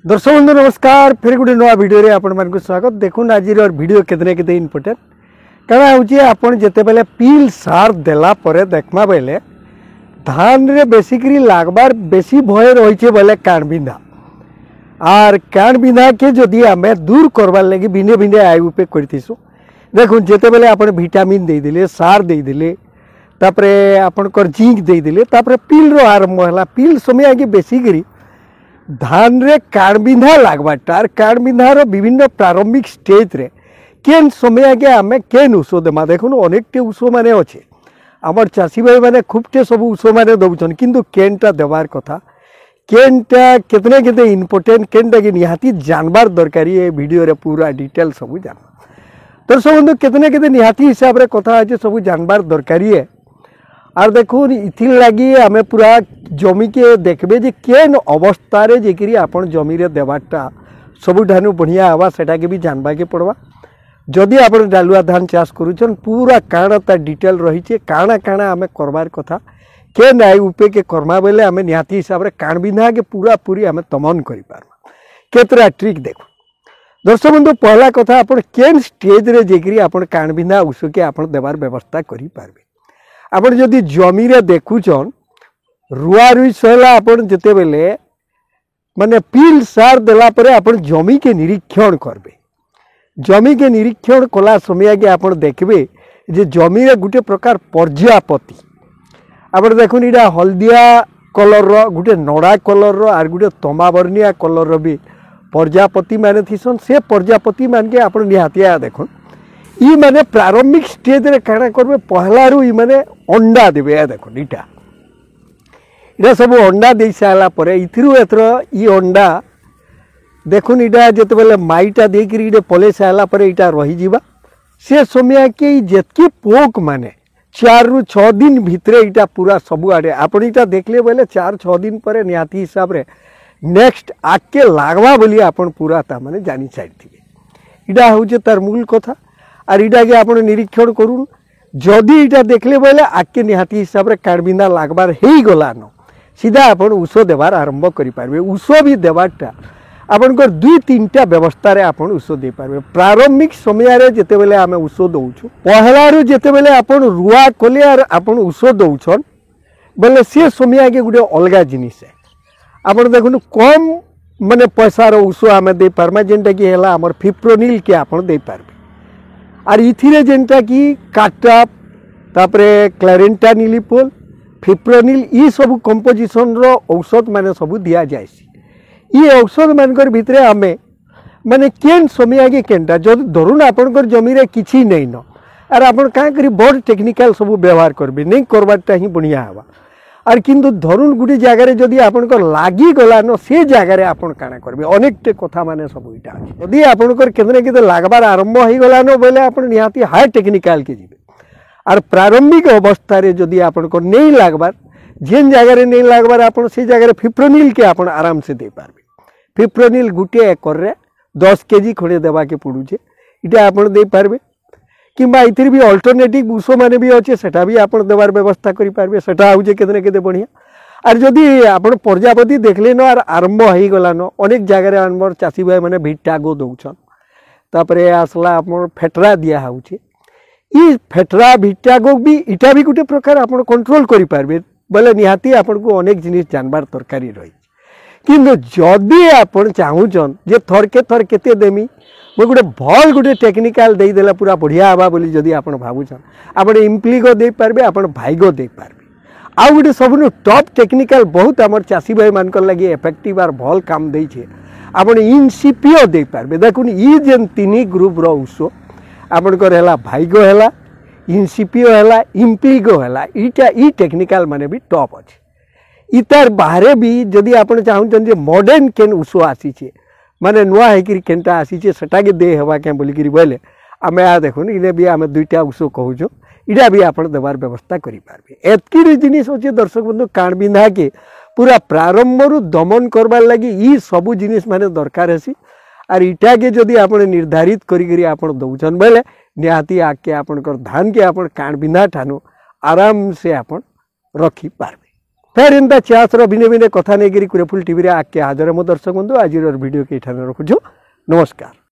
दर्शक बंधु नमस्कार। फिर गोटे नुआ वीडियो रे आपण मानक स्वागत। देखुन आज वीडियो केतने केते इम्पोर्टेंट क्या होची आपण जते बेले पील सार देला परे देखमा बेले धान रे बेसिकली लागबार बेसी भय रहिছে बेले कान बिंधा आर कान बिंधा के जदि आमे दूर करबार लागि भिने भिने आय उपे करथिसु। देखुन जते बेले आपण विटामिन दे दिले सार दे दिले तापरे आपण कर जिंक दे दिले तापरे पील रो आरंभ होला। पील समय आगे बेसिकली धान रे कान बिंधा लागबाटार कान बिंधार विभिन्न प्रारंभिक स्टेज रे केन समय आगे आमे केन ऊषो देमा। देखुन अनेकटे ऊषो माने अच्छे आमर चाषी भाई माने खूबटे सब ऊषो माने दउछन किंतु केनटा देवार कथा केनटा केतने केते इम्पोर्टेंट केनटा कि निहाती जानबार दरकारी ए वीडियो रे पूरा डिटेल सब जान। दर्शक बंधु केतने केते निहाती हिसाब रे कथा अछि सब जानबार दरकारी है। और देखुन इथिर लगी आमे पूरा जमी के देखबे जे केन अवस्था रे जेकरी आपण जमी रे देवाटा सबुठानु बढ़िया आवा सेटा के भी जानबा के पड़वा। जदि आपण डालुआ धान चाष करूछन पूरा काणा ता डिटेल रही छे काणा काणा आमे करबार कथा केन आय उपे के कर्मा बेले आमे निहाती हिसाब रे कान बिंधा के पूरा पूरी आमे तमन करि पारबा। केतरा ट्रिक देखो दर्शक बंधु पहला कथा आपण केन स्टेज रे जेकरी आपण कान बिंधा उसके के आपण देवार व्यवस्था करि पारबे। आपण जदि जमी रे देखुछन रुआ रुई सहला आपण जते बेले माने पील सार देला परे आपण जमी के निरीक्षण करबे। जमी के निरीक्षण कला समय आगे आपण देखबे जे जमी रे गुटे प्रकार पर्जापति आपण देखुन Ida Haldia colour row Gute Nadda colour row are गुटे तमा वर्णिया कलर रो भी पर्जापति माने थिसन। से पर्जापति मान के आपण निहातिया देखुन ई माने प्रारंभिक स्टेज रे काना करबे पहला रु ई माने अंडा देबे। देखुन इटा सब अंडा दे सारा परे इथिरु एथरो ई अंडा देखुन इटा जते बेले माईटा देकरी इडे पले साला परे इटा रही जीवा से समय के जेतकी पोक माने 4 रु 6 दिन भितरे इटा पूरा सबु आडे आपण इटा देखले बेले 4-6 दिन परे निहाती हिसाब रे नेक्स्ट आके लागवा बोली आपण पूरा ता माने जानी साइडथिबे। इटा होजे तार मूल कथा आर इटा के आपण निरीक्षण करूँ जदि इटा देखले बेले आके निहाती हिसाब रे कान बिंधा लागबार हेई गलान सीधा आपण ऊषो देवार आरंभ करि पारबे। ऊषो भी देवारटा आपनकर 2-3टा व्यवस्था रे आपण ऊषो दे पारबे। प्रारंभिक समय रे जते बेले आमे ऊषो दउछु पहला रो जते बेले आपण रुआ कोले आर आपण ऊषो दउछन बेले से समय आगे गुटे अलगा जिनिस है। आपण देखुन कम माने पैसा रो ऊषो आमे दे पारमा जेंटा कि हैला हमर फिप्रोनिल के आपण दे पारबे। आर इथिरे जेंटा कि काटाप तापरे क्लारेंटा निलिपोल फिप्रोनिल ई सब कंपोजिशन रो औषध माने सब दिया जायसी। ई औषध मानकर भितरे आमे माने केन समय आगे केनटा जद धरुन आपनकर जमी रे किछि नै न आर आपण का करी बड़ टेक्निकल सब व्यवहार करबे नै करबाटा ही बढ़िया हवा। आर किंतु धरुन गुडी जागा रे जदी आपनकर लागी गला न से जागा रे आपण काना करबे अनेकटे कथा माने सब इटा अछि। जदी आपनकर केनरे केते लागबार आरंभ होई गला न बेले आपण निहाती हाई टेक्निकल के जिबे। आर प्रारंभिक अवस्था रे जदी आपनकर नै लागबार जेन जागा रे नै लागबार आपण से जागा रे फिप्रोनिल के आपण आराम से दे पारबे। फिप्रोनिल गुटे एकर रे 10 केजी खड़े देवा के पड़ुचे इटा आपण दे पारबे किंबा इथिर भी अल्टरनेटिव ऊषो माने भी अच्छे सेटा भी आपण देवार व्यवस्था करि पारबे। सेटा होजे केतने केते बढ़िया। आर जदी आपण प्रजापति देखले न आर आरंभ होई गला न अनेक जागा रे हमर चासी भाई माने भिटागो दउछन तापरे आसला आपण फेटरा दिया होउचे ई फेटरा भिटागो भी इटा भी गुटे प्रकार आपण कंट्रोल करि पारबे बोले निहाती आपण को अनेक जिनिस जानबार तरकारी रही। किंतु जदि आपण चाहूचन जे थरके थर केते देमी मो गुटे भल गुटे टेक्निकल दे देला पूरा बढ़िया आबा बोली जदि आपण भाबुचन आपण इम्प्लीगो दे पारबे आपण भाईगो दे पारबे। आ गुटे सबनु टॉप टेक्निकल बहुत हमर चासी भाई मानकर लागि इफेक्टिव आर भल काम देई छे आपण इनसीपीओ दे पारबे। देखुन ई जेन तीनी ग्रुप रो ऊषो आपनकर हैला भाईगो हैला इनसीपीओ हैला इम्प्लीगो हैला इटा ई टेक्निकल माने भी टॉप अछि। इतार बाहरे भी जदि आपण चाहूचन जे मॉडर्न केन ऊषो आसी छे माने नुआ है कि केनटा आसी छे सेटा के दे हवा के बोली कि बोले आमे आ देखुन इने भी आमे 2टा ऊषो कहूछो इडा भी आपण देवार व्यवस्था करि पारबे। एतकी जिनिस होचे दर्शक बंधु कान बिंधा के पूरा प्रारंभ रु दमन करबार लागि ई सब जिनिस माने दरकार हेसी। आर इटा के जदि आपण निर्धारित करी आपण दउछन बेले निहाती आके आपनकर धान के आपण कान बिंधा ठानु आराम से आपण रखी पारबे। फेर इनता चाषर भिन्न भिन्न कथा नहीं कुरेफुल टीवी आके हाजर मो दर्शक बंधु आज भिडियो के रखुछु नमस्कार।